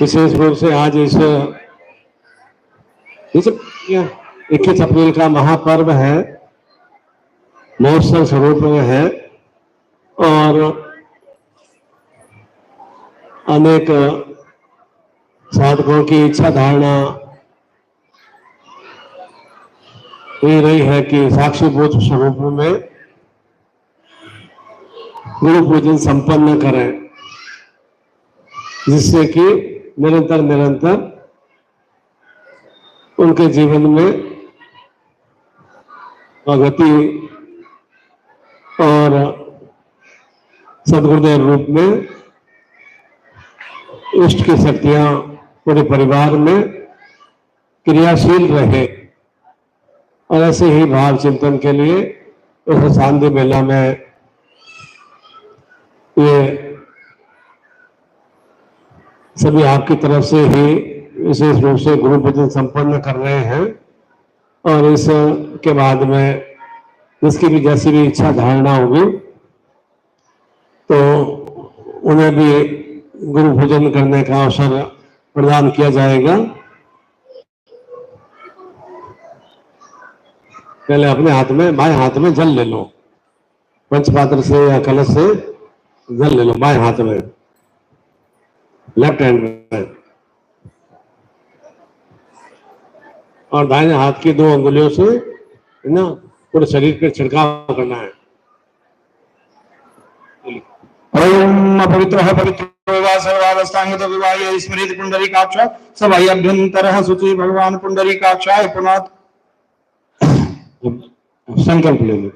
विशेष रूप से आज इस 21 अप्रैल का महापर्व है, महोत्सव स्वरूप में है और अनेक साधकों की इच्छा धारणा ये रही है कि साक्षीभूत स्वरूप में गुरु पूजन संपन्न करें, जिससे कि निरंतर निरंतर उनके जीवन में प्रगति और सद्गुरुदेव रूप में इष्ट की शक्तियां पूरे परिवार में क्रियाशील रहे। और ऐसे ही भाव चिंतन के लिए उस शांति मेला में ये सभी आपकी तरफ से ही विशेष रूप से गुरु पूजन संपन्न कर रहे हैं। और इस के बाद में जिसकी भी जैसी भी इच्छा धारणा होगी तो उन्हें भी गुरु पूजन करने का अवसर प्रदान किया जाएगा। पहले अपने हाथ में, बाएं हाथ में जल ले लो, पंचपात्र से या कलश से जल ले लो बाएं हाथ में, लेफ्ट हैंड में, और दाहिने हाथ की 2 अंगुलियों से ना पूरे शरीर पे छिड़काव करना है। ओम पवित्रः पवित्रो वा सर्वावस्थांगतो विवाह स्मृति पुंडरीकाक्ष सभाय अभ्यंतरः शुचि भगवान पुंडरीकाक्षाय पुनः संकल्प ले लो।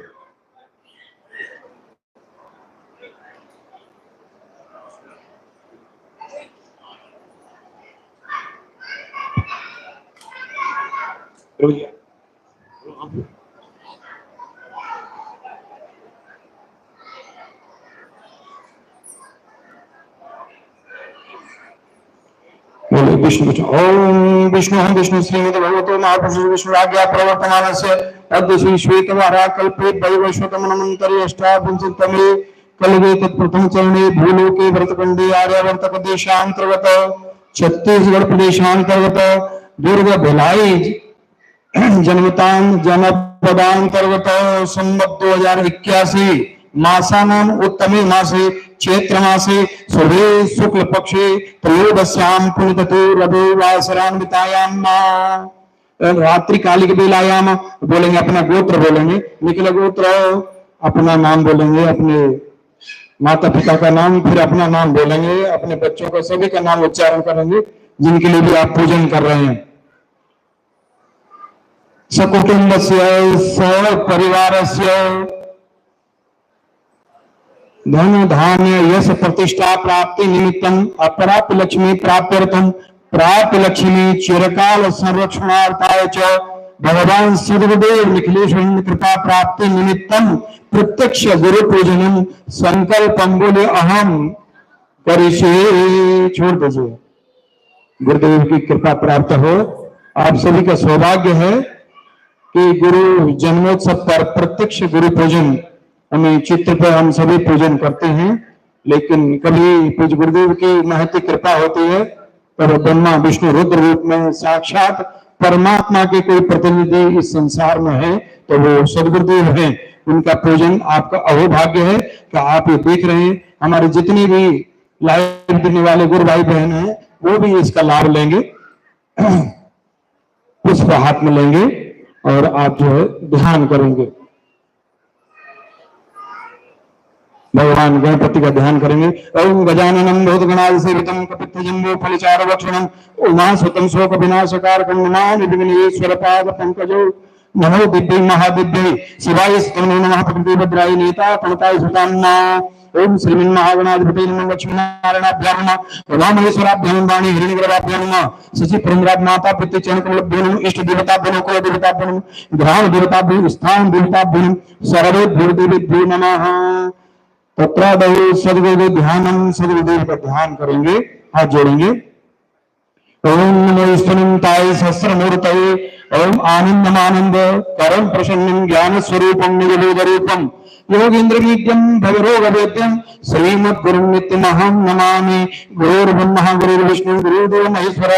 विष्णु ओम विष्णु विष्णु श्रीमद भगवतो महापुरुष विष्णुराज्ञा प्रवर्तमानस्य अद्य श्री श्वेतवारा कल्पे वैवस्वतमनमन्तरे अष्टाविंशतितमे कलवे तत्प्रथम चरणे भूलोके भरतखंडे आर्यावर्त प्रदेशांतर्गत छत्तीसगढ़ प्रदेशांतर्गत दुर्ग भिलाई जनमतान जनपदांतर्गत संवत 2081 मासानाम उत्तमे मासे चैत्र मासे शुभे शुक्ल पक्षे त्रयोदश्याम पुण्यतिथि रविवासरान्वितायाम रात्रि कालिक बेलायाम बोलेंगे, अपना गोत्र बोलेंगे, निखिल गोत्र, अपना नाम बोलेंगे, अपने माता पिता का नाम, फिर अपना नाम बोलेंगे, अपने बच्चों का सभी का नाम उच्चारण करेंगे जिनके लिए भी आप पूजन कर रहे हैं। सकुटुंबस्य सपरिवारस्य धन धान्य यश प्रतिष्ठा प्राप्ति निमित्तम अपराप्य लक्ष्मी प्राप्त्यर्थम प्राप्य लक्ष्मी चिरकाल संरक्षणार्थाय च भगवान सद्गुरुदेव निखिलेश्वर कृपा प्राप्ति निमित्तम प्रत्यक्ष गुरु पूजनम संकल्पम बोले अहम करिष्ये। छोड़ दीजिए, गुरुदेव की कृपा प्राप्त हो। आप सभी का सौभाग्य है कि गुरु जन्मोत्सव पर प्रत्यक्ष गुरु पूजन हमें चित्र पर हम सभी पूजन करते हैं, लेकिन कभी पूज गुरुदेव की महती कृपा होती है तब ब्रह्मा विष्णु रुद्र रूप में साक्षात परमात्मा के कोई प्रतिनिधि इस संसार में है तो वो सदगुरुदेव हैं। उनका पूजन आपका अहोभाग्य है कि आप ये देख रहे हैं। हमारे जितने भी लाइव देने वाले गुरु भाई बहन हैं वो भी इसका लाभ लेंगे, पुष्प हाथ में लेंगे और आप जो है ध्यान करेंगे, भगवान गणपति का ध्यान करेंगे। ओम गजाननम भूतगणादि सेवितम कपित्थजम्बो फलचार वक्षणम उमासुतम शोक विनाशकारकं नमामि विघ्नेश्वर पाद पंकजो नमो दिव्यै महादिव्यै शिवाय स्तवने नमः प्रकृति भद्राय नेता प्रणताय सुतान्ना। ओम श्रीमन् महागणाधिपते नमः लक्ष्मीनारायणाभ्यां नमः रामेश्वराभ्यां वाणी हिरण्यगर्भाभ्यां नमः शशि प्रमराज माता पितृ चरण कमलभ्यो नमः इष्ट देवताभ्यो नमः कुल देवताभ्यो नमः ग्राम देवताभ्यो स्थान देवताभ्यो नमः सर्वेभ्यो देवेभ्यो नमः। तत्रादौ सद्गुरुदेव ध्यानम, सद्गुरुदेव का ध्यान करेंगे, हाथ जोड़ेंगे। ओम नमो स्तनंताय सहस्रमूर्तये ओम आनंदमानंद करम प्रसन्नं ज्ञान स्वरूपं निगलूपम योगींद्र मीड्यम भवरोग वेद्यम श्रीमद्गुरुं नित्यमहं नमामि। गुरुर्ब्रह्मा गुरुर्विष्णु गुरुर्देवो महेश्वर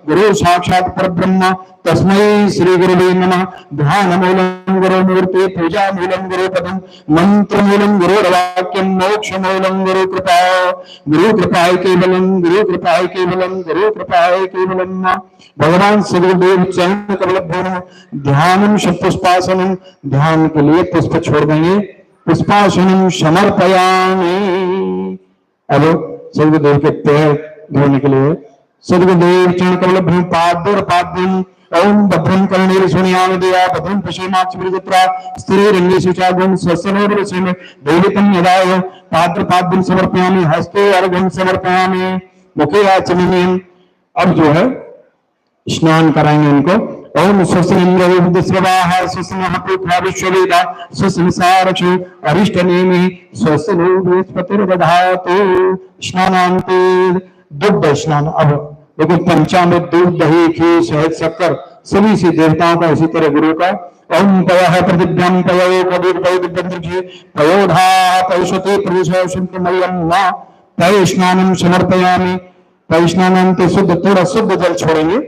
गुरु साक्षात् परब्रह्म तस्मै श्री गुरुवे नमः। ध्यानमूलं गुरुमूर्ति पूजामूलं गुरुपदं मंत्रमूलं गुरुर्वाक्यं मोक्षमूलं गुरुकृपा। गुरुकृपाय केवलं गुरुकृपाय केवलं गुरुकृपाय केवलं। भगवान सदगुरुदेव चरण कमलभ्यो नमः। ध्यानम पुष्पासनम, ध्यान के लिए पुष्प छोड़ देंगे। पुष्पासनम समर्पयामि। अब सदगुरुदेव के पैर धोने के लिए सदगुरुदेव चरण कमलभ्यो पाद्यम ओम भद्रं कर्णेर शृणुयामदेया भद्रं पश्येमाक्षभिर्जत्रा स्थिरैरङ्गे शुचागुं स्वस्तिनोर्वसेन दैवतं यदाय पाद्यं समर्पयामि। हस्ते अर्घ्यं समर्पयामि। मुखे आचमनीयम्। अब जो है स्नान कराएंगे उनको। ओम स्वस्तिन्द्रविद्यस्रवाः स्वस्तिनः पूर्वा विश्ववेदा स्वस्तिनिसारक्षो अरिष्टनेमिः स्वस्तिनो बृहस्पतिर्दधातु। स्नानान्ते दुग्ध स्नान। अब देखो पंचामृत दूध दही घी शहद शक्कर सभी से देवताओं का, इसी तरह गुरु का। ओम पयः पृथिव्यां पयो कविर्पयोदिव्यंद्रघी पयोधा पयशते प्रविशंतमयं न पय स्नानं समर्पयामि। पय स्नानान्ते शुद्ध, थोड़ा शुद्ध जल छोड़ेंगे।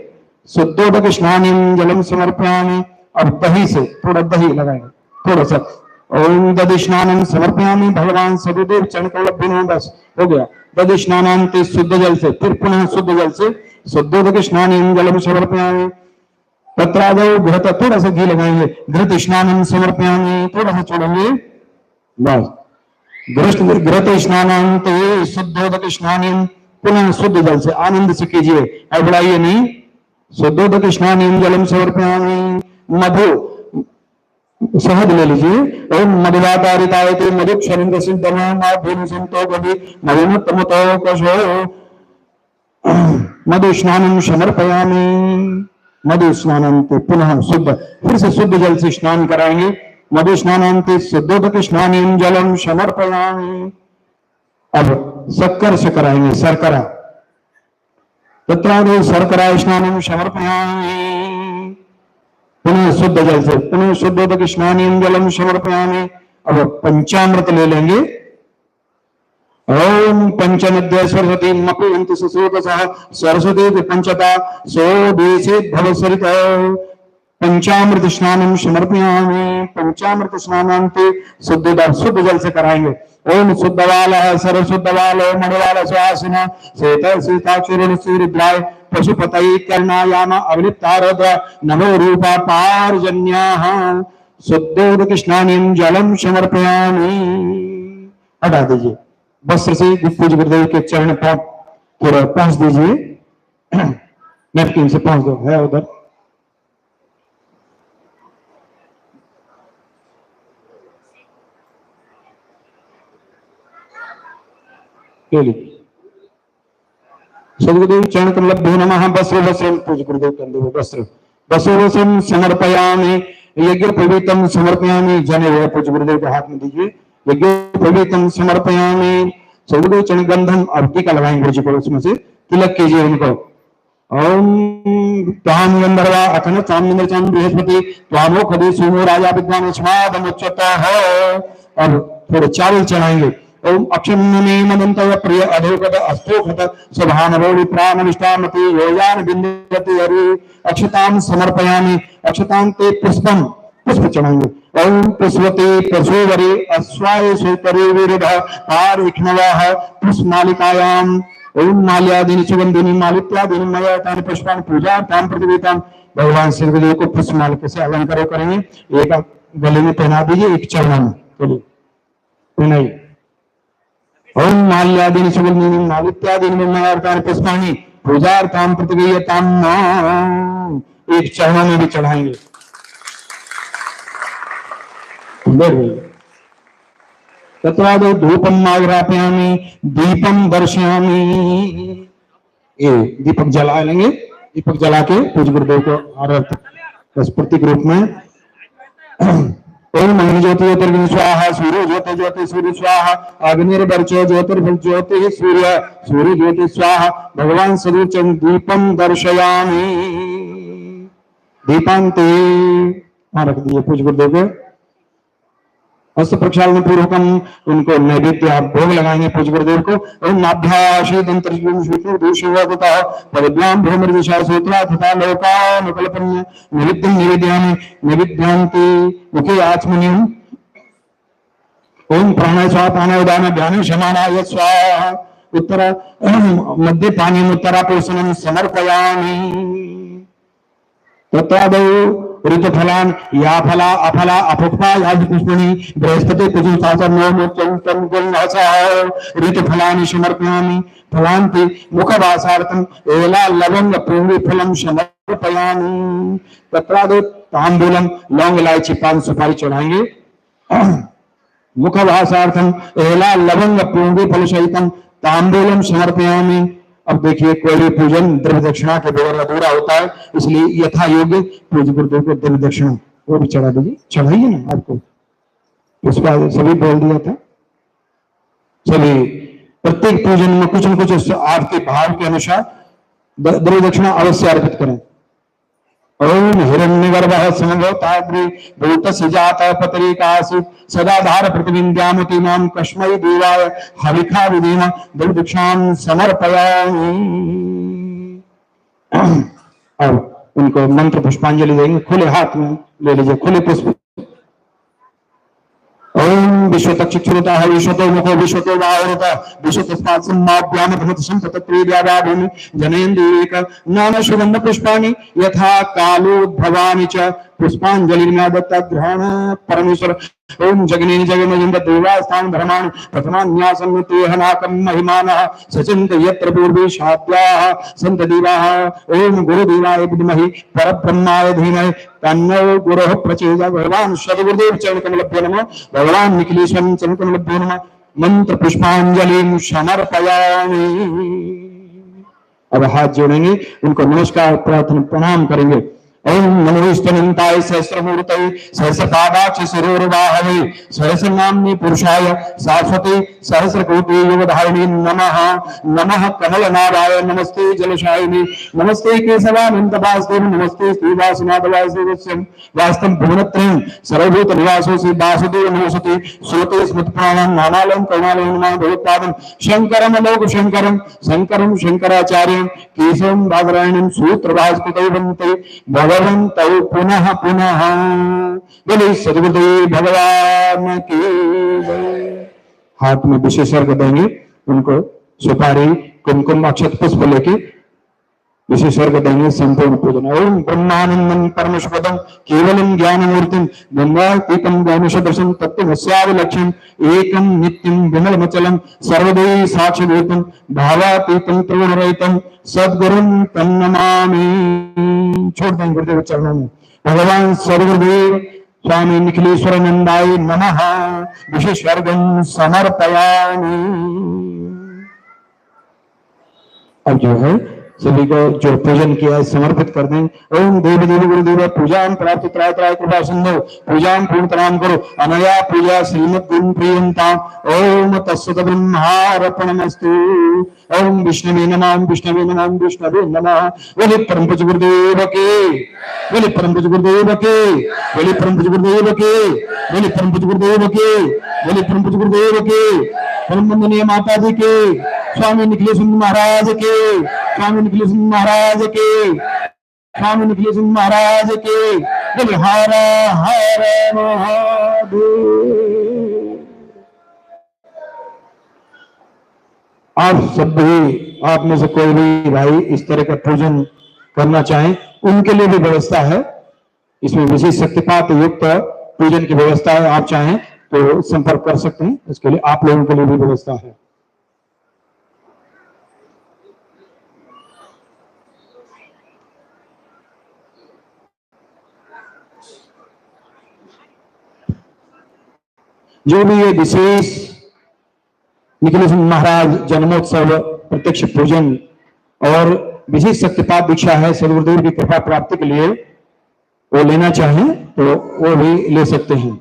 शुद्धोदक स्नानं जलम समर्पयामि। अब दही से थोड़ा दही लगाएंगे थोड़ा सा। ओम दधि स्नानं समर्पयामि। भगवान सदगुरुदेव चरण कमल, बस हो गया। दधि स्नानान्ते शुद्ध जल से, फिर पुनः शुद्ध जल से शुद्धोदक स्नानं जलम समर्पयामि। तत्रादौ घृत, थोड़ा सा घी लगाएंगे। घृत स्नानं समर्पयामि, थोड़ा सा छोड़ेंगे बस। घृत स्नानान्ते शुद्धोदक स्नानं, पुनः शुद्ध जल से आनंद से कीजिए, बढ़ाइए नहीं। शुद्धोदक स्नानं जलम समर्पयामि। मधु शहद ले लीजिए। ओम मधुवातारितायते मधुक्षरं सिद्धमो संतो कवि मधुमत्तमतो कशो मधु स्नानं समर्पयामि। मधु स्नानान्ते पुनः शुद्ध, फिर से शुद्ध जल से स्नान कराएंगे। मधु स्नानान्ते शुद्धोदक स्नानं जलम समर्पयामि। अब शक्कर से कराएंगे, शर्करा। तत्रादौ शर्करा स्नानं समर्पयामि। पुनः शुद्ध जल से, पुनः शुद्धोदक स्नानं जलम समर्पयामि। अब पंचामृत ले लेंगे। ओम पंचनद्य सरस्वती मकुवन्तु सुसूतसः सरस्वती पंचता सो देशे भवसरित। पंचामृत स्नानं समर्पयामि। पंचामृत स्नानान्ते शुद्ध जल से कराएंगे। ओम शुद्धवालः सर्वशुद्धवालो मणिवाल सुहासिन श्वेत सीताक्षुरण सूर्यद्राय पशुपतये कर्णायाम अवलिप्तारद्र नमो रूपा पारजन्याः शुद्धोदक स्नानं जलम समर्पयामि। हटा दीजिए वस्त्र से पूज्य गुरुदेव के चरण पर पूरा पहुंच दीजिए। नैपकिन से पहुंच दो, है उधर। सदगुरुदेव चरण कमलभ्यो नमः। वस्त्र पूज्य गुरुदेव कंदे वस्त्र वस्त्रं समर्पयामि। यज्ञोपवीतं समर्पयामि। जने पूज्य गुरुदेव के हाथ में दीजिए। यज्ञोपवीतं समर्पयामि। सदगुरुदेव चरण गंधम अब टीका लगाएंगे गुरु जी को, उसमें से तिलक कीजिए उनको। ओम ताम गंधर्वा अखंड ताम चांद बृहस्पति त्वामो खदे सोमो राजा विद्वान स्मादमुच्यतः। अब थोड़े चावल चढ़ाएंगे। ओम अक्षन्नमे मदंतव प्रिय अधोगत अस्तोखत स्वभानवोलि प्राणनिष्ठामति योजान बिंदति हरि अक्षतां समर्पयामि। अक्षतान्ते पुष्पम, पुष्प चढ़ाएंगे। ओम पुष्पते पशुवरे अश्वाय सुपरि विरुध पारिक्ष्णवः पुष्पमालिकायां ओम माल्यादीनि सुगंधिनी मालित्यादीनि मयातानि पुष्पाणि पूजार्थां प्रतिवेतां। भगवान श्री गुरुदेव को पुष्पमालिका से अलंकार करेंगे। एक गले में पहना दीजिए, एक चरण में पहनाइए। ओम माल्यादीनि सुगंधिनी मालित्यादीनि मयातानि पुष्पाणि पूजार्थां प्रतिवेतां। एक चरण में भी चढ़ाएंगे। तत्रादौ धूपम आग्रापयामि दीपम दर्शयामि। ये दीपक जला लेंगे। दीपक जला के पूज्य गुरुदेव को आरत बस प्रतीक रूप में। ओम अग्नि ज्योति ज्योतिर्ग्नि स्वाहा सूर्य ज्योति ज्योति सूर्य स्वाहा अग्निर्वर्चो ज्योतिर्भल ज्योति सूर्य सूर्य ज्योति स्वाहा। भगवान सदुचन दीपम दर्शयामि। दीपांते रख दिए पूज्य गुरुदेव को। हस्त प्रक्षालन पूर्वकम उनको नैवेद्य आप भोग लगाएंगे पूज्य गुरुदेव को। ओम नाभ्याशीतंत्रदूषिता परिभ्याम भ्रमर्दिशा सूत्रा तथा लोकानुकल्पन्य निविद्यं निवेदयामि निविद्यांति मुखे आत्मनियम। ओम प्राणाय स्वाहा प्राणाय उदान ध्यान शमानाय स्वाहा उत्तर मध्य पानी उत्तरा पोषणम समर्पयामि। तत्रादौ ऋतुफलान् या फला अफला अपुष्पा यादि पुष्पणि बृहस्पति ऋतुफलानि समर्पयामि। फलान्ति मुखवासार्थम् एला लवंग पूंगी फलम समर्पयामि। तत्रादौ तांबूलम लौंग इलायची पान सुपारी चढ़ाएंगे। मुखवासार्थम एला लवंग पूंगी फल सहितम तांबूलम समर्पयामि। अब देखिए कोई भी पूजन द्रव्य दक्षिणा के बगैर अधूरा होता है, इसलिए यथा योग्य पूज्य गुरुदेव को द्रव्य दक्षिणा वो भी चढ़ा दीजिए। चढ़ाइए ना, आपको पुष्पा सभी बोल दिया था। सभी प्रत्येक पूजन में कुछ न कुछ आपके भाव के अनुसार द्रव्य दक्षिणा अवश्य अर्पित करें। ओम हिरण्यगर्भः समभवताग्रे भूतस्य जातः पतरीकासीत् सदाधार प्रतिविन्द्यामति मां कस्मै देवाय हविखा विधेम द्रव्यदक्षिणां समर्पयामि। अब उनको मंत्र पुष्पांजलि देंगे। खुले हाथ में ले लीजिए, खुले पुष्प। ओम विश्वतक्षुरुता विश्वतो मुखो विश्वतो वाहुरुता विश्वतस्मात्सम्माभ्याम भवति संपतत्वेद्यावाभूमि जनेन्द्रियेक नाना सुगंध पुष्पाणि यथा कालोद्भवानि च पुष्पांजलिर्मया दत्ता ग्रहण परमेश्वर। ओम जगने जगमजिंद देवास्थान धर्माणि प्रथमान्यासं तेहनाकं महिमानः सचिन्त यत्र पूर्वे शाद्याः सन्त देवाः। ओम गुरुदेवाय विद्महे परब्रह्माय धीमहि तन्नो गुरुः प्रचोदयात्। भगवान सद्गुरुदेव चरण कमलभ्यो नमः। भगवान निखिलेश्वर चरण कमलभ्यो नमः। मंत्र पुष्पांजलिं समर्पयामि। अब हाथ जोड़ेंगे, उनको नमस्कार प्रार्थना प्रणाम करेंगे। ओम नमो स्तनंताय सहस्रमूर्तये सहस्रपादाक्ष शिरोर्वाहवे सहस्रनाम्नि पुरुषाय शाश्वते सहस्रकोटि युगधारिणे नमः। नमः कमलनाभाय नमस्ते जलशायिने नमस्ते केशवानंतवासुदेव नमस्ते श्रीवासनाथवासुदेवस्यं वास्तव भुवनत्रयं सर्वभूत निवासोऽसि वासुदेव नमोऽस्तुते। श्रोते स्मृतप्राणां नानालयं करुणालयं नमामि भगवत्पादं शंकरं लोक शंकरं शंकरं शंकराचार्यं केशवं बादरायणं सूत्रभास्कृतौ वन्दे भगवन्तौ पुनः पुनः। बोले सद्गुरुदेव भगवान की जय। हाथ में विशेष अर्घ देंगे, उनको सुपारी कुमकुम अक्षत पुष्प लेके विशेष अर्घ देंगे। संपूर्ण पूजन। ओम ब्रह्मानंदं परमशुभदं केवलं ज्ञानमूर्तिं गंगातीतं ज्ञानसदृशं तत्त्वमस्याविलक्ष्यम् एकं नित्यं विमलमचलं सर्वदेव साक्षिभूतं भावातीतं त्रिगुणरहितं सद्गुरुं तं नमामि। छोड़ देंगे गुरुदेव चरणों में। भगवान सद्गुरुदेव स्वामी निखिलेश्वरानंदाय नमः विशेष अर्घं समर्पयामि। अब जो है सभी को जो पूजन किया है समर्पित कर दें। ओम देव देव गुरुदेव पूजा प्राप्त त्राय त्राय कृपा सिंधु पूजा पूर्णतराम करो अनया पूजा श्रीमद गुरु प्रियंता। ओम तत्सत ब्रह्मार्पणमस्तु। ओम विष्णवे नमः विष्णवे नमः विष्णवे नमः। बोले परम पूज्य गुरुदेव के, बोले परम पूज्य गुरुदेव के, बोले परम पूज्य गुरुदेव के, बोले परम पूज्य गुरुदेव के, बोले परम पूज्य गुरुदेव के, परम वंदनीय माता जी के, स्वामी निखिलेश्वर महाराज के, स्वामी निखिलेश्वर महाराज के, स्वामी निखिलेश्वर महाराज के। बोले हर हर महादेव। आप सब भी, आप में से कोई भी भाई इस तरह का पूजन करना चाहें उनके लिए भी व्यवस्था है। इसमें विशेष शक्तिपात युक्त पूजन की व्यवस्था है। आप चाहें तो संपर्क कर सकते हैं। इसके लिए आप लोगों के लिए भी व्यवस्था है। जो भी ये विशेष निखिलेश्वर महाराज जन्मोत्सव प्रत्यक्ष पूजन और विशेष शक्तिपात दीक्षा है सद्गुरुदेव की कृपा प्राप्ति के लिए, वो लेना चाहें तो वो भी ले सकते हैं।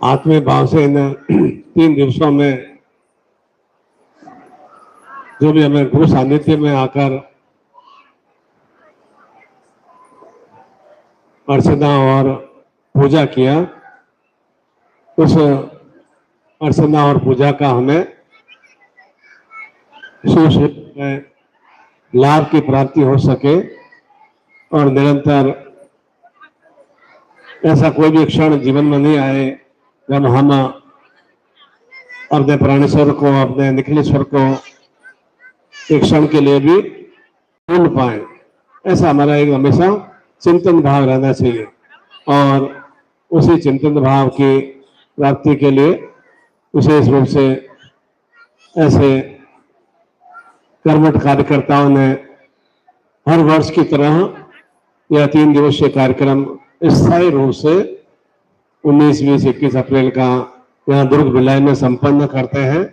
आत्मीय भाव से इन 3 दिवसों में जो भी हमें गुरु सानिध्य में आकर अर्चना और पूजा किया, उस अर्चना और पूजा का हमें में लाभ की प्राप्ति हो सके और निरंतर ऐसा कोई भी क्षण जीवन में नहीं आए जब हम अपने प्राणेश्वर को, अपने निखिलेश्वर को एक क्षण के लिए भी भूल पाए। ऐसा हमारा एक हमेशा चिंतन भाव रहना चाहिए और उसी चिंतन भाव की प्राप्ति के लिए विशेष रूप से ऐसे कर्मठ कार्यकर्ताओं ने हर वर्ष की तरह यह 3 दिवसीय कार्यक्रम स्थायी रूप से 19, 20, 21 अप्रैल का यहाँ दुर्ग भिलाई में संपन्न करते हैं।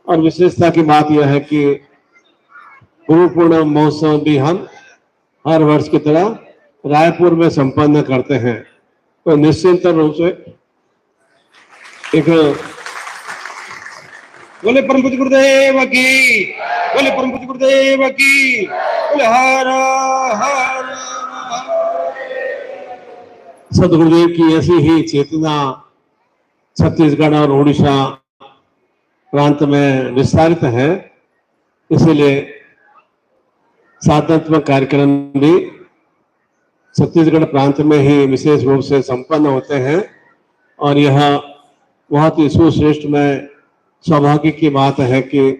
और विशेषता की बात यह है कि गुरु पूर्णिमा महोत्सव भी हम हर वर्ष की तरह रायपुर में संपन्न करते हैं। तो निश्चित रूप से एक बोले परम पूज्य गुरुदेव की, बोले परम पूज्य गुरुदेव की, बोले हर हर सदगुरुदेव की ऐसी ही चेतना छत्तीसगढ़ और उड़ीसा प्रांत में विस्तारित है। इसीलिए साधनात्मक कार्यक्रम भी छत्तीसगढ़ प्रांत में ही विशेष रूप से संपन्न होते हैं और यह बहुत ही सुश्रेष्ठ में सौभाग्य की बात है कि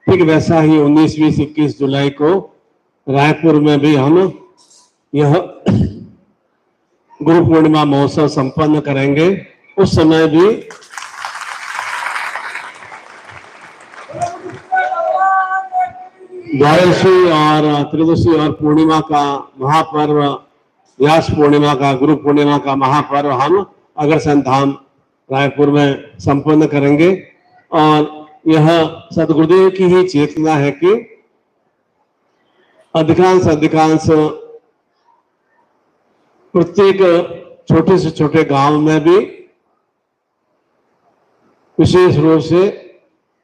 ठीक वैसा ही 19, 20, 21 जुलाई को रायपुर में भी हम यह गुरु पूर्णिमा महोत्सव संपन्न करेंगे। उस समय भी द्वादशी और त्रयोदशी और पूर्णिमा का महापर्व, व्यास पूर्णिमा का, गुरु पूर्णिमा का महापर्व हम अग्रसेन धाम रायपुर में संपन्न करेंगे। और यह सदगुरुदेव की ही चेतना है कि अधिकांश प्रत्येक छोटे से छोटे गांव में भी विशेष रूप से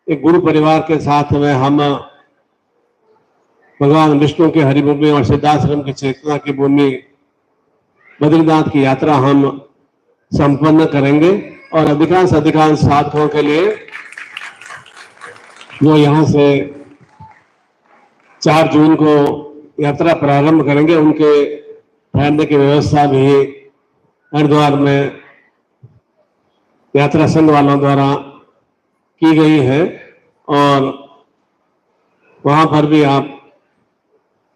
एक गुरु परिवार के साथ में हम भगवान विष्णु के हरिभूमि और सिद्धाश्रम की चेतना की भूमि बद्रीनाथ की यात्रा हम संपन्न करेंगे। और अधिकांश साधकों के लिए जो यहाँ से 4 जून को यात्रा प्रारंभ करेंगे, उनके ठहरने की व्यवस्था भी हरिद्वार में यात्रा संघ वालों द्वारा की गई है। और वहाँ पर भी आप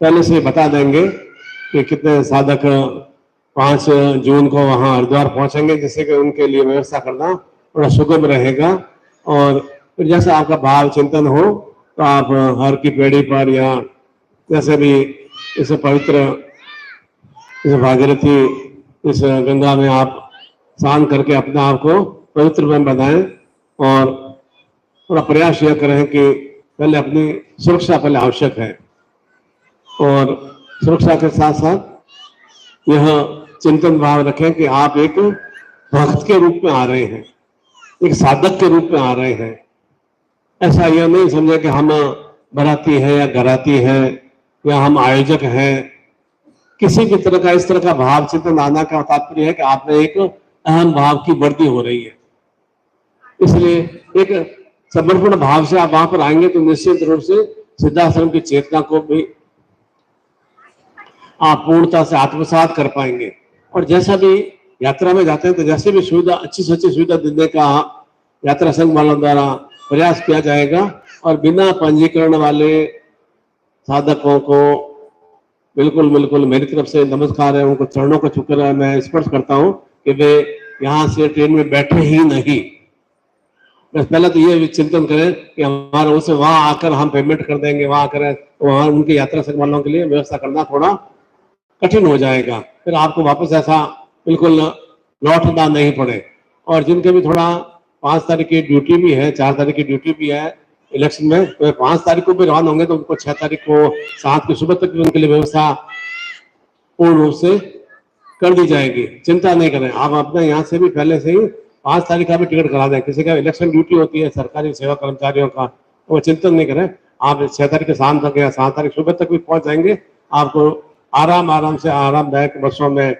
पहले से बता देंगे कि कितने साधक 5 जून को वहाँ हरिद्वार पहुँचेंगे, जिससे कि उनके लिए व्यवस्था करना थोड़ा सुगम रहेगा। और फिर जैसा आपका भाव चिंतन हो तो आप हर की पेड़ी पर या जैसे भी इस पवित्र, इस भागीरथी, इस गंगा में आप स्नान करके अपने आप को पवित्र में बनाएं और थोड़ा प्रयास यह करें कि पहले अपनी सुरक्षा पहले आवश्यक है और सुरक्षा के साथ साथ यह चिंतन भाव रखें कि आप एक भक्त के रूप में आ रहे हैं, एक साधक के रूप में आ रहे हैं। ऐसा यह नहीं समझे कि हम बराती है या घराती है या हम आयोजक हैं। किसी भी तरह का इस तरह का भाव चिंतन आना का तात्पर्य है कि आप में एक अहम भाव की वृद्धि हो रही है। इसलिए एक समर्पण भाव से आप वहां पर आएंगे तो निश्चित रूप से सिद्धाश्रम की चेतना को भी आप पूर्णता से आत्मसात कर पाएंगे। और जैसा भी यात्रा में जाते हैं तो जैसे भी सुविधा, अच्छी से अच्छी सुविधा देने का यात्रा संघ वालों द्वारा प्रयास किया जाएगा। और बिना पंजीकरण वाले साधकों को बिल्कुल मेरी तरफ से नमस्कार है, उनको चरणों को छूकर मैं स्पर्श करता हूँ कि वे यहाँ से ट्रेन में बैठे ही नहीं। बस पहले तो ये चिंतन करें कि हमारा उसे वहां आकर हम पेमेंट कर देंगे, वहां आकर वहां उनके यात्रा संघ वालों के लिए व्यवस्था करना थोड़ा कठिन हो जाएगा, फिर आपको वापस ऐसा बिल्कुल लौटना नहीं पड़े। और जिनके भी थोड़ा 5 तारीख की ड्यूटी भी है, 4 तारीख की ड्यूटी भी है इलेक्शन में, तो 5 तारीख को भी रवाना होंगे तो उनको 6 तारीख को 7 की सुबह तक भी उनके लिए व्यवस्था पूर्ण रूप से कर दी जाएगी। चिंता नहीं करें, आप अपने यहाँ से भी पहले से ही 5 तारीख का भी टिकट करा दें। किसी का इलेक्शन ड्यूटी होती है सरकारी सेवा कर्मचारियों का, वो चिंतन नहीं करें। आप 6 तारीख के शाम तक या 7 तारीख सुबह तक भी पहुंच जाएंगे। आपको आराम से आरामदायक बसों में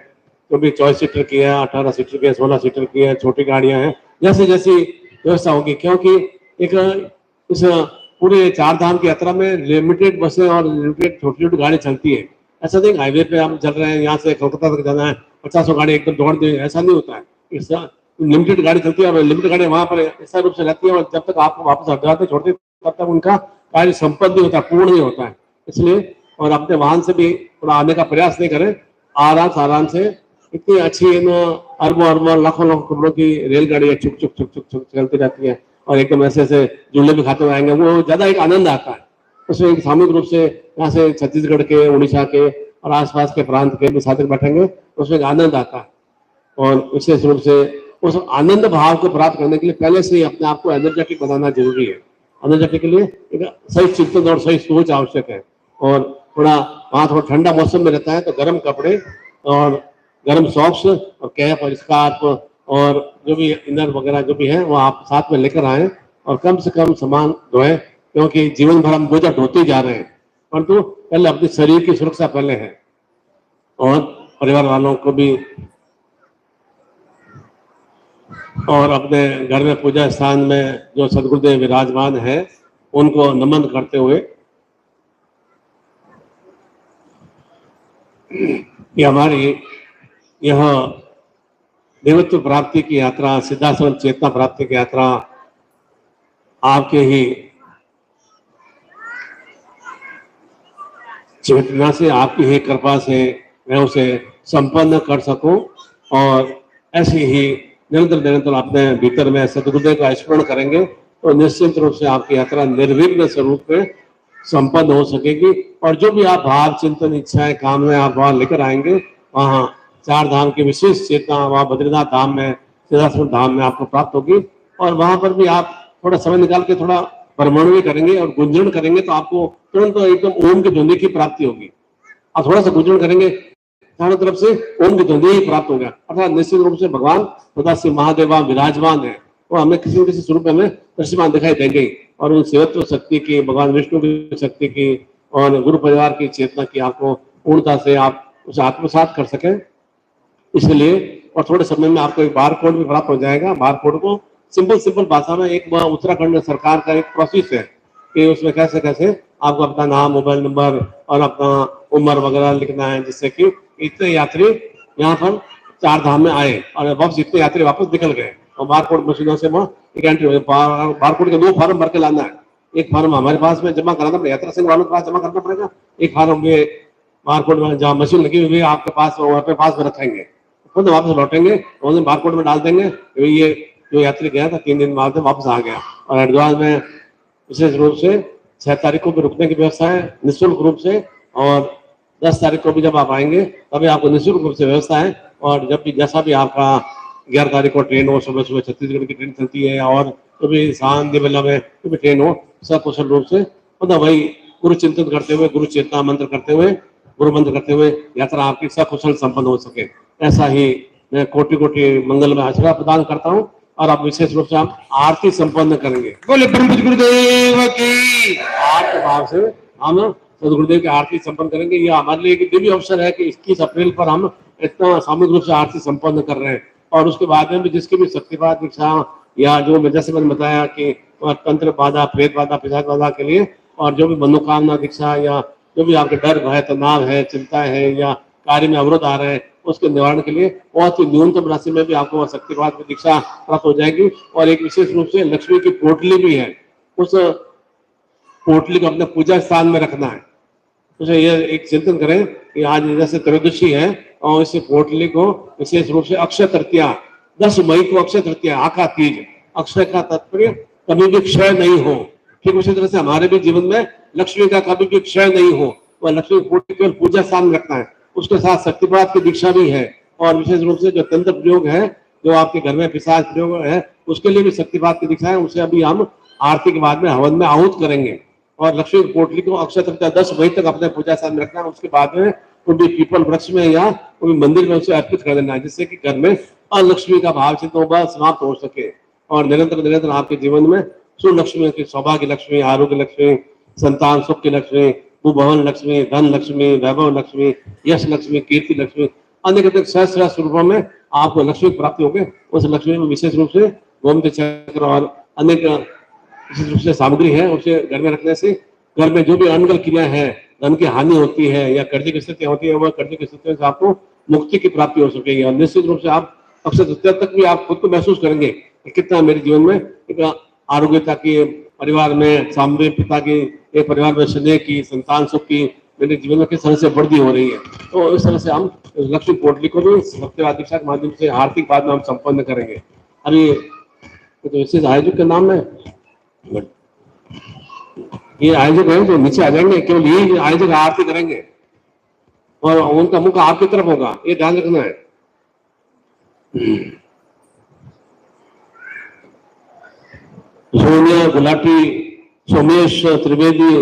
जो भी 24 सीटर की है, 18 सीटर की है, 16 सीटर की है, छोटी गाड़ियां हैं, जैसे जैसी व्यवस्था होगी। क्योंकि एक इस पूरे 4 धाम की यात्रा में लिमिटेड बसें और लिमिटेड छोटी छोटी गाड़ी चलती है। ऐसा नहीं हाईवे पे हम चल रहे हैं, यहाँ से कोलकाता तक जाना है, 50 गाड़ी एकदम दौड़ दे, ऐसा नहीं होता है। इस लिमिटेड गाड़ी चलती है और लिमिटेड गाड़ी वहां पर ऐसा रूप से रहती है, और जब तक आपको वापस हरिद्वार पे छोड़ते तब तक उनका कार्य संपन्न नहीं होता, पूर्ण नहीं होता है। इसलिए और अपने वाहन से भी थोड़ा आने का प्रयास नहीं करें। आराम से इतनी अच्छी अरबों लाखों करोड़ों की रेलगाड़ियां चुक चुक चुक चुक चुक चलती रहती है, और एकदम ऐसे झूले भी खाते हुए आएंगे, वो ज्यादा एक आनंद आता है। उसमें एक सामूहिक रूप से यहाँ से छत्तीसगढ़ के, उड़ीसा के और आसपास के प्रांत के भी साथी बैठेंगे, उसमें एक आनंद आता है। और विशेष रूप से उस आनंद भाव को प्राप्त करने के लिए पहले से ही अपने आप को एनर्जेटिक बनाना जरूरी है। एनर्जेटिक के लिए एक सही चिंतन और सही सोच आवश्यक है। और थोड़ा वहाँ थोड़ा ठंडा मौसम में रहता है तो गर्म कपड़े और गर्म सॉक्स और कैप और स्कार्फ और जो भी इनर वगैरह जो भी है वो आप साथ में लेकर आए, और कम से कम सामान धोएं, क्योंकि जीवन भर हम बोझा ढोते जा रहे हैं, परंतु पहले अपने शरीर की सुरक्षा पहले है। और परिवार वालों को भी और अपने घर में पूजा स्थान में जो सदगुरुदेव विराजमान है उनको नमन करते हुए ये हमारी यह देवत्व प्राप्ति की यात्रा, सिद्धाश्रम चेतना प्राप्ति की यात्रा आपके ही चेतना से, आपकी ही कृपा से मैं उसे संपन्न कर सकूं। और ऐसे ही निरंतर अपने भीतर में सदगुरुदेव का स्मरण करेंगे तो निश्चित रूप से आपकी यात्रा निर्विघ्न स्वरूप में संपन्न हो सकेगी। और जो भी आप भाव, चिंतन, इच्छाएं, कामनाएं आप वहां लेकर आएंगे, वहां 4 धाम की विशेष चेतना वहां बद्रीनाथ धाम में, सिद्धाश्रम धाम में आपको प्राप्त होगी। और वहां पर भी आप थोड़ा समय निकाल के थोड़ा भ्रमण भी करेंगे और गुंजन करेंगे तो आपको तुरंत एकदम ओम की ध्वनि की प्राप्ति होगी। आप थोड़ा सा गुंजन करेंगे चारों तरफ से ओम की ध्वनि ही प्राप्त होगा, अर्थात निश्चित रूप से भगवान सदाशिव महादेव विराजमान है, वो हमें किसी न किसी स्वरूप में दृश्यमान दिखाई देंगे। और उन सेवत्व शक्ति की, भगवान विष्णु की शक्ति की और गुरु परिवार की चेतना की आपको पूर्णता से आप उसे आत्मसात कर सकें। इसलिए और थोड़े समय में आपको एक बार कोड भी प्राप्त हो जाएगा। बार कोड को सिंपल भाषा में एक उत्तराखंड सरकार का एक प्रोसेस है कि उसमें कैसे आपको अपना नाम, मोबाइल नंबर और अपना उम्र वगैरह लिखना है, जिससे कि इतने यात्री यहाँ पर 4 धाम में आए और वापस इतने यात्री वापस निकल गए। और बारकोड मशीनों से वहाँ एक एंट्री, बारकोड के 2 फॉर्म भर के लाना है। एक फॉर्म हमारे पास में जमा कराना पड़ेगा, यात्रा संघ वालों के पास जमा करना पड़ेगा। एक फॉर्म वे बारकोड में जहाँ मशीन लगी हुई है आपके पास, अपने पास में रखेंगे, खुद वापस लौटेंगे, उन्हें बारकोड में डाल देंगे। ये जो यात्री गया था 3 दिन बाद वापस आ गया। और हरिद्वार में विशेष रूप से 6 तारीख को भी रुकने की व्यवस्था है निःशुल्क रूप से, और 10 तारीख को भी जब आप आएंगे तभी आपको निःशुल्क रूप से व्यवस्था है। और जब भी जैसा भी आपका 11 तारीख को ट्रेन हो, सुबह छत्तीसगढ़ की ट्रेन चलती है, और तो भी शांति बेला में तो भी ट्रेन हो, सकुशल रूप से मतलब वही गुरु चिंतन करते हुए, गुरु चेतना मंत्र करते हुए, गुरु मंत्र करते हुए यात्रा आपकी सकुशल संपन्न हो सके, ऐसा ही मैं कोटि मंगल में आशीर्वाद प्रदान करता हूँ। और आप विशेष रूप से हम आरती संपन्न करेंगे। बोले ब्रह्म गुरुदेव की। आरती भाव से हम सदगुरुदेव की आरती संपन्न करेंगे। यह हमारे लिए एक दिव्य अवसर है कि 21 अप्रैल पर हम इतना सामूहिक रूप से आरती संपन्न कर रहे हैं। और उसके बाद में भी जिसकी भी शक्तिपात दीक्षा या जो मैं जैसे मैंने बताया कि तंत्र बाधा, प्रेत बाधा, पिशाच बाधा के लिए, और जो भी मनोकामना दीक्षा या जो भी आपके डर, भय, तनाव है, चिंता है या कार्य में अवरोध आ रहे हैं, उसके निवारण के लिए बहुत ही न्यूनतम राशि में भी आपको शक्तिपात की दीक्षा प्राप्त हो जाएगी। और एक विशेष रूप से लक्ष्मी की पोटली भी है, उस पोटली को अपने पूजा स्थान में रखना है। तो ये एक चिंतन करें कि आज जैसे त्रयोदशी है और इस पोटली को विशेष रूप से अक्षय तृतीया, 10 मई को अक्षय तृतीया, आका तीज, अक्षय का तात्पर्य कभी भी क्षय नहीं हो। ठीक उसी तरह से हमारे भी जीवन में लक्ष्मी का कभी भी क्षय नहीं हो, वह लक्ष्मी पोटली केवल पूजा स्थान में रखना है। उसके साथ शक्तिपात की दीक्षा भी है। और विशेष रूप से जो तंत्र प्रयोग है, जो आपके घर में पिशाच प्रयोग है, उसके लिए भी शक्तिपात की दीक्षा है। उसे अभी हम आरती के बाद में हवन में आहूत करेंगे। और लक्ष्मी पोटली को अक्षय तृतीया 10 मई तक अपने पूजा स्थान में रखना है। उसके बाद में कोई भी पीपल वृक्ष में या कोई मंदिर में उसे अर्पित कर देना है, जिससे कि घर में और लक्ष्मी का भाव चिंतन बस समाप्त हो सके और निरंतर निरंतर आपके जीवन में सुलक्ष्मी की, सौभाग्य लक्ष्मी, आरोग्य लक्ष्मी, संतान सुख की लक्ष्मी, भुवन लक्ष्मी, धन लक्ष्मी, वैभव लक्ष्मी, यश लक्ष्मी, कीर्ति लक्ष्मी, अन्य सहस्र स्वरूपों में आपको लक्ष्मी की प्राप्ति होगी। उस लक्ष्मी में विशेष रूप से गोमती चक्र और अनेक विशेष रूप से सामग्री है, उसे घर में रखने से घर में जो भी अनगल क्रिया है, धन की हानि होती है या कर्ज की स्थिति होती है, वह कर्ज की स्थिति से आपको मुक्ति की प्राप्ति हो सकेगी और निश्चित रूप से आप अक्षय तृतीया तक भी आप खुद को महसूस करेंगे कि कितना मेरे जीवन में एक आरोग्यता की, परिवार में सामने पिता की, एक परिवार में स्नेह की, संतान सुख की मेरे जीवन में किस तरह से वृद्धि हो रही है। तो इस तरह से हम लक्ष्मी पोटली को भी सत्यवाद दीक्षा के माध्यम से आर्थिक बाद में हम संपन्न करेंगे। अभी तो विशेष आयोजक के नाम है, ये आयोजक है तो नीचे आ जाएंगे, केवल ये आयोजक आरती करेंगे और उनका मुख आपकी तरफ होगा, ये ध्यान रखना है। सोनिया गुलाटी, सोमेश त्रिवेदी,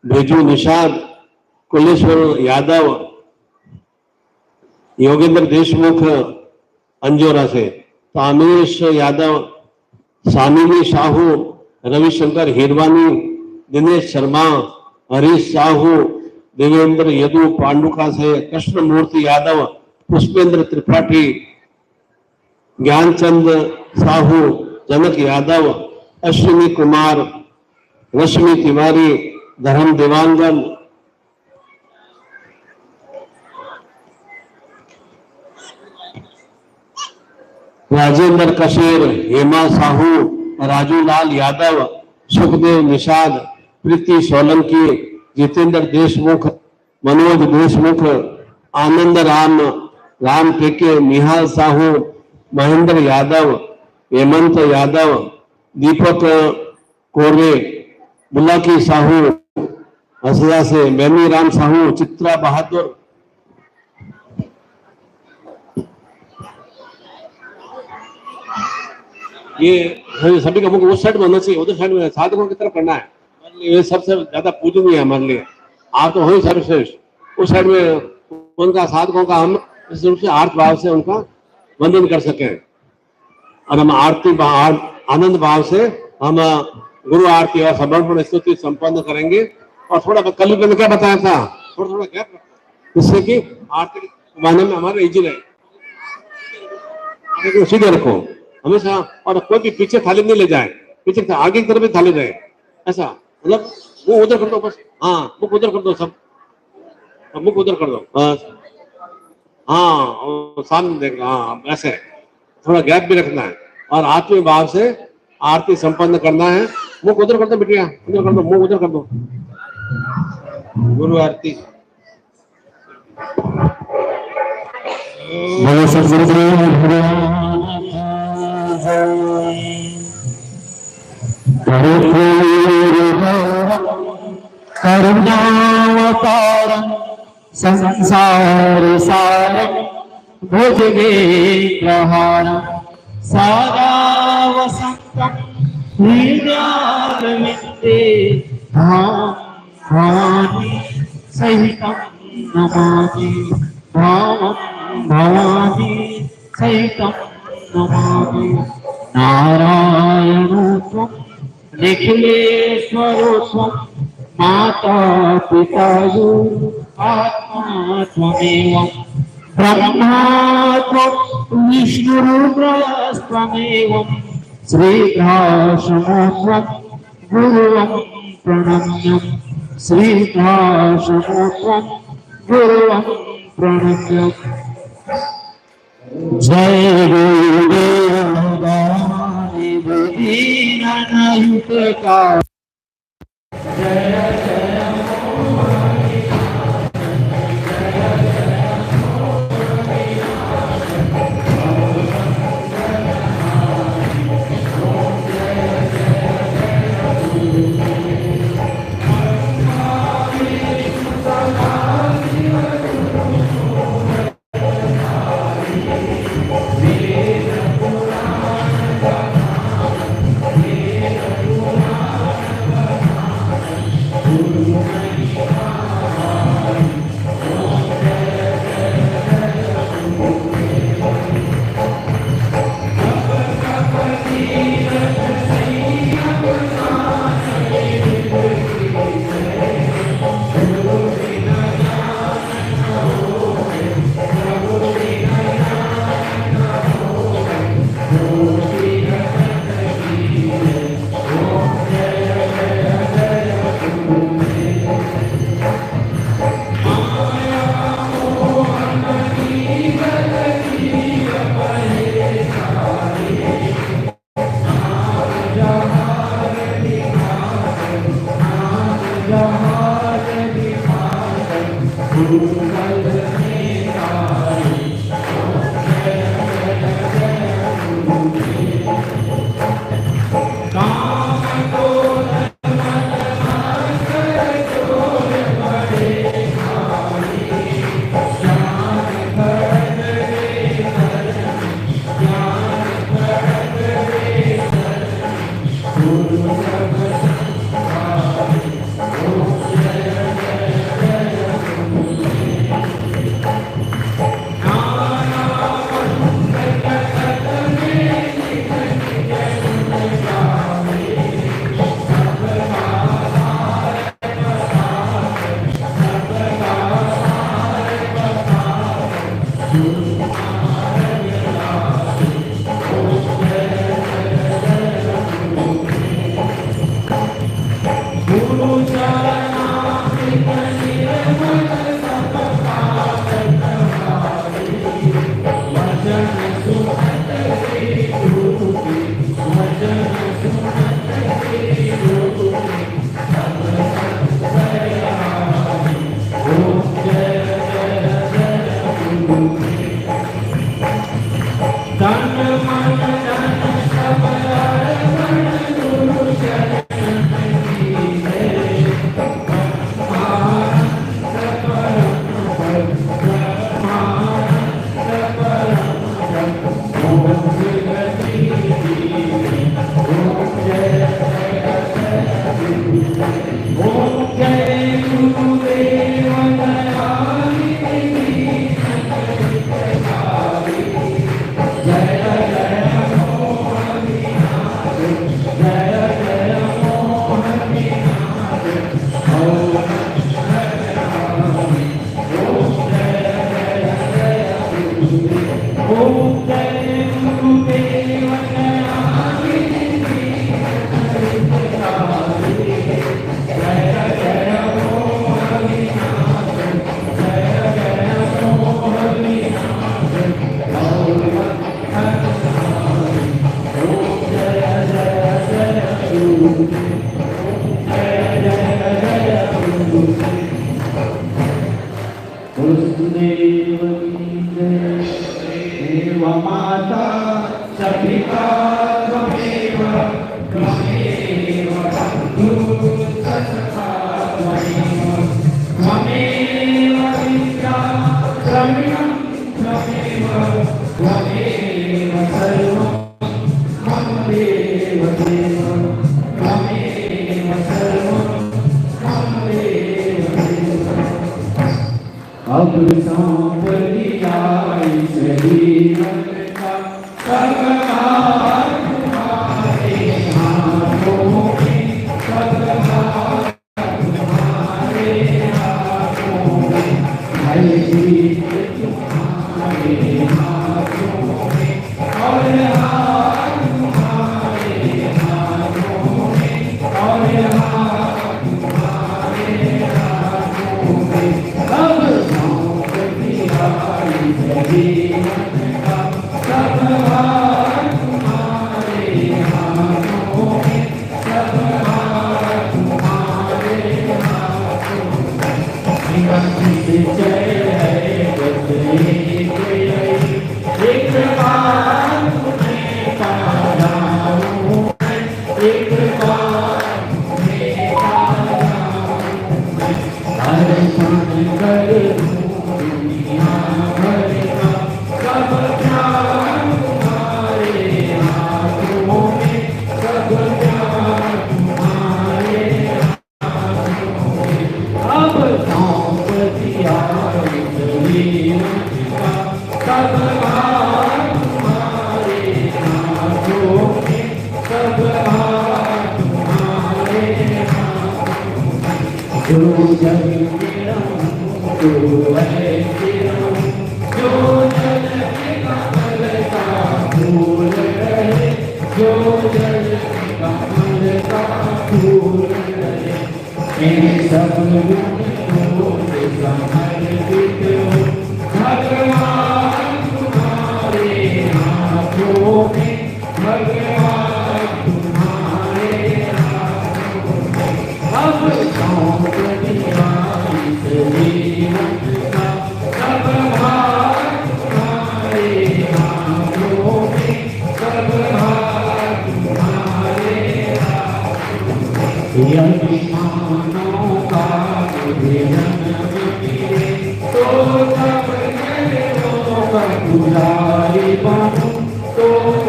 भेजू निषाद, कुलेश्वर यादव, योगेंद्र देशमुख अंजोरा से, तामेश यादव, सामिनी साहू, रविशंकर हिरवानी, दिनेश शर्मा, हरीश साहू, देवेंद्र यदु पांडुका से, कृष्ण मूर्ति यादव, पुष्पेंद्र त्रिपाठी, ज्ञानचंद साहू, जनक यादव, अश्विनी कुमार, रश्मि तिवारी, धर्म देवांगन, राजेंद्र कशेर, हेमा साहू, राजू लाल यादव, सुखदेव निषाद, प्रीति सोलंकी, जितेंद्र देशमुख, मनोज देशमुख, आनंद राम, राम टेके, निहाल साहू, महेंद्र यादव, हेमंत यादव, दीपक कोरे, बुलाकी साहू, हसदा से बेनी राम साहू, चित्रा बहादुर, ये सभी का मुख उस साइड में होना चाहिए, उधर साइड में साधकों की तरफ करना है। ये सबसे ज्यादा पूजनीय है हमारे लिए। आप तो हो सर्वश्रेष्ठ, उस साइड में उनका साधकों का हम इस रूप से आर्थ भाव से उनका वंदन कर सकें और हम आरती आनंद भाव से हम गुरु आरती और समर्पण स्तुति संपन्न करेंगे। और थोड़ा कल मैंने क्या बताया था, थोड़ा थोड़ा गैप रखो जिससे कि आरती मानने में हमारा इजी रहे। सीधे रखो हमेशा, और कोई भी पीछे थाली नहीं ले जाए, पीछे आगे की तरफ भी थाली रहे, ऐसा मतलब वो उधर कर दो बस। हाँ मुख उधर कर दो, सब मुख उधर कर दो बस। हाँ सामने देख, हाँ ऐसे थोड़ा गैप भी रखना है और आत्मीय भाव से आरती संपन्न करना है। मुख उधर कर दो बिटिया, उधर कर दो, मुंह उधर कर दो। गुरु आरती। करुणावतारं संसार सारं भुजगेन्द्रहारं सदा वसन्तं हृदयारविन्दे भवानी सहितं नमामि, भवानी सहितं नमामि। नारायणो त्वं निखिलेश्वरो त्वं माता पिता गुरु आत्मा त्वमेव, ब्रह्मा त्वं विष्णुरुद्रस्त्वमेव, श्रीभाषणो त्वं गुरुवं प्रणम्यं, श्रीभाषणो त्वं गुरुवं प्रणम्यं। जय गुरुदेव दीननायका। अब मानों का मुझे जन्म मिले तो कब चरणों का पुजारी बनूं, तो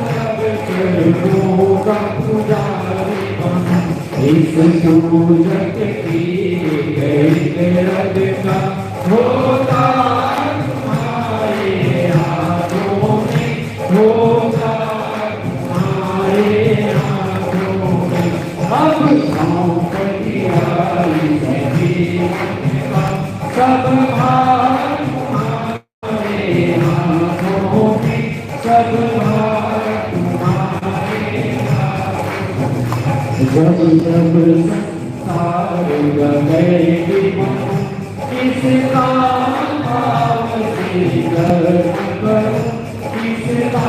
कब चरणों का पुजारी बनूं। इस सूरत की रग का होगा तुम्हारे हाथों में, होगा तुम्हारे हाथों में। अब सौंप दिया इस जीवन का सब भार तुम्हारे हाथों में, सब भार तुम्हारे हाथों में। जब जब संसार गए मनो, किसका भाव से गर्व करूं, किसका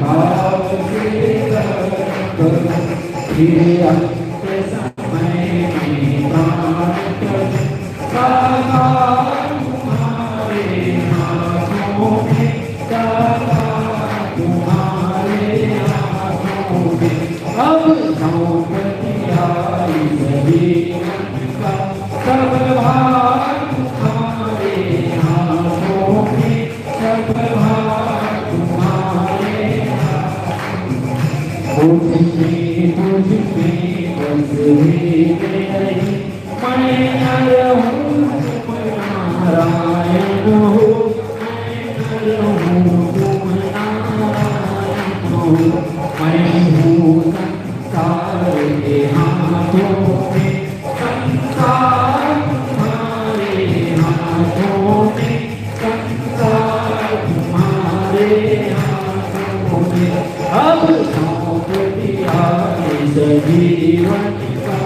भाव से गर्व करूं। फिर अंत समय में प्राण करूं, साकार तुम्हारे हाथों में, साकार तुम्हारे हाथों में। अब सौंप दिया इस जीवन का सब भार तुम्हारे हाथों में, सब भार तुम्हारे हाथों में। मुझ में बस एक नहीं, मैं नर हूँ तुम नारायण हो, मैं नर हूँ तुम नारायण हो। मैं हूँ संसार के हाथों में, संसार तुम्हारे हाथों में, संसार तुम्हारे हाथों में। अब सौंप दिया इस जीवन का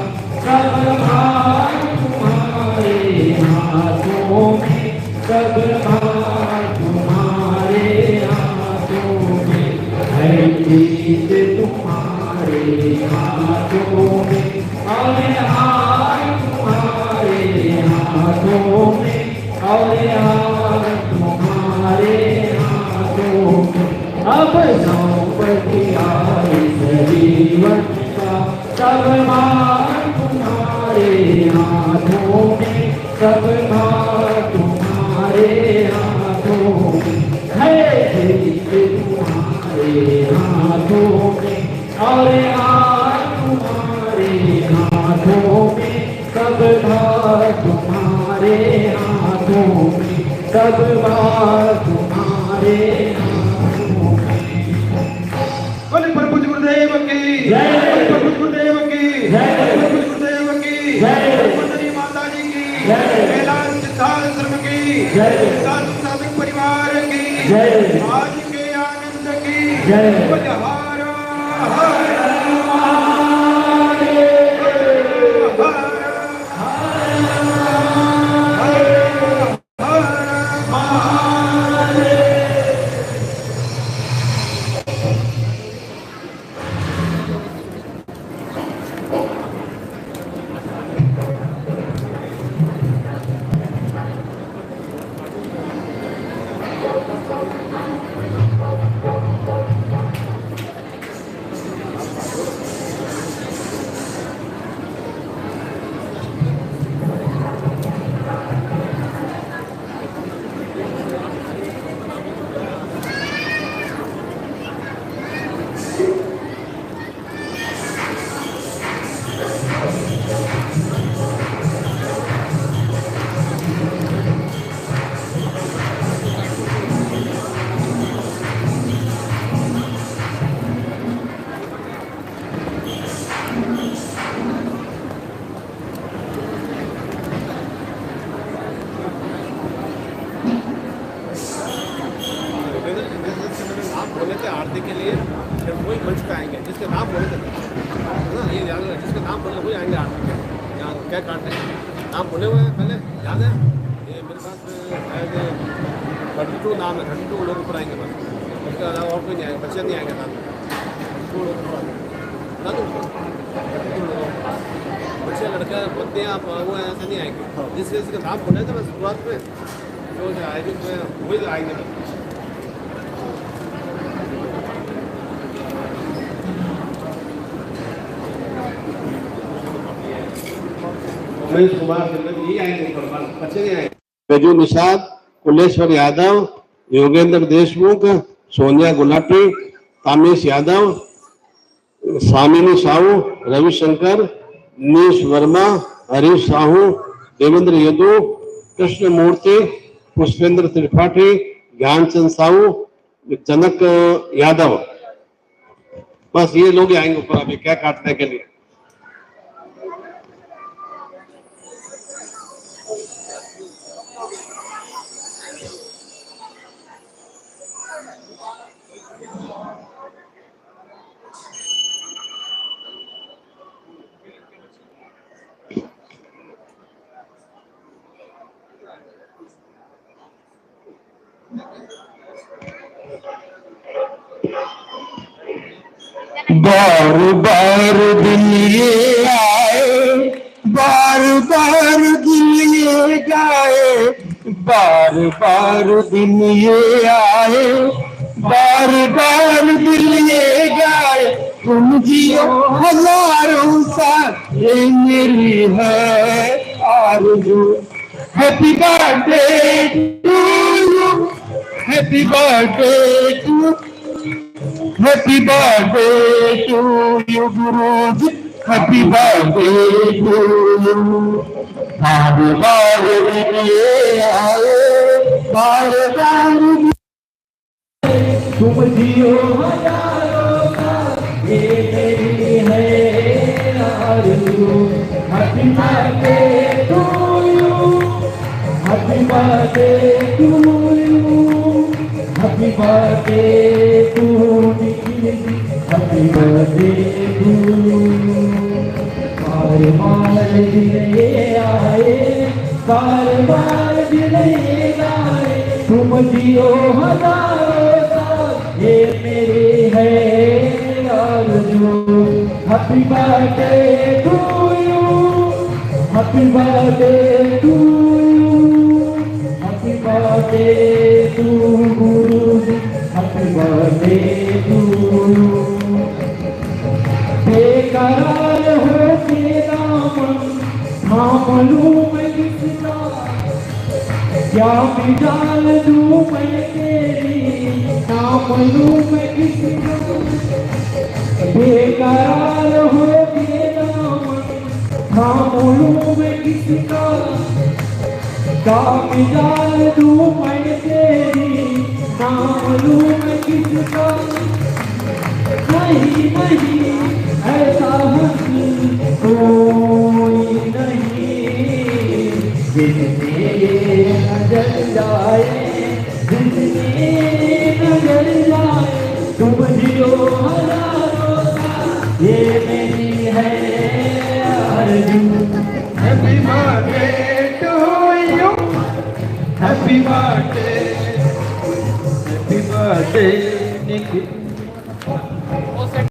सब भार तुम्हारे हाथों में, सब भार तुम्हारे हाथों में। है जीत तुम्हारे हाथों में, और हार तुम्हारे हाथों में, और हार तुम्हारे हाथों में। अब सौंप दिया इस जीवन का सब भार तुम्हारे हाथों में, सब भार तुम्हारे हाथों में। है जीत तुम्हारे हाथों में, और हार तुम्हारे हाथों में, सब भार तुम्हारे हाथों में, सब भार तुम्हारे हाथों में। बोले प्रभु गुरुदेव की जय, प्रभु गुरुदेव की जय, प्रभु गुरुदेव की जय, मंदिरी माता जी की जय, कैलाश सिद्धाश्रम की जय, साधु परिवार की जय, आज के आनंद की जय। बोले हर हर आरती के लिए फिर वही मंच पे आएंगे जिसके नाम बोले थे ना, ये याद है जिसके नाम बोले वही आएंगे आरती में। यहाँ क्या काट रहे हैं, नाम बोले हुए हैं पहले याद है। ये मेरे पास शायद 32 नाम है, 32 लोग ऊपर आएंगे बस, उसके अलावा और कोई नहीं आएगा, बच्चे नहीं आएंगे साथ में। 32 लोग ऊपर बता दूँ, 32 लोग बच्चे लड़का पत्नियाँ वो ऐसे नहीं आएंगे। जिस का नाम बोले थे बस शुरुआत में जो आएंगे वही आएंगे बस। महेश कुमार चंद्र ये आएंगे ऊपर, बच्चे नहीं आएंगे। बेजू निषाद, कुलेश्वर यादव, योगेंद्र देशमुख, सोनिया गुलाटी, कामेश यादव, स्वामिनी साहू, रविशंकर, नीश वर्मा, हरीश साहू, देवेंद्र यदु, कृष्ण मूर्ति, पुष्पेंद्र त्रिपाठी, ज्ञानचंद साहू, जनक यादव। बस ये लोग आएंगे ऊपर अभी क्या काटने के लिए। बार बार दिन ये आए, बार बार दिन ये गाए, बार बार दिन ये आए, बार बार दिन ये गाए, तुम जियो हजारों साल ये मेरी है आरज़ू। Happy birthday to you, happy birthday to, happy birthday to you Guruji, happy birthday to you. बार बार ये आए, बार बार तुम जियो हजारों साल ये मेरी है आरज़ू। Happy birthday to you, happy birthday to you, happy birthday to Nikhil, happy birthday to you. बार बार दिन ये आए, बार बार दिन ये गाए, तुम जियो हजारों साल ये मेरी है आरज़ू। Happy birthday to you, happy birthday to you, happy birthday to गुरुजी, हैप्पी बर्थडे टू यू। बेकरार हो के दामन थाम लूं मैं किसका, क्या मिजाल दूं मैं तेरी नाम लूं मैं किसका। बेकरार हो के दामन थाम लूं मैं किसका, क्या मिजाल दूं मैं तेरी नाम लूं मैं किसका। नहीं नहीं ऐसा हंसी कोई नहीं, जिसने नजर जाए, जिसने नजर जाए, तुम जियो हजारों साल ये मेरी है आरज़ू। Happy birthday to you, happy birthday, happy birthday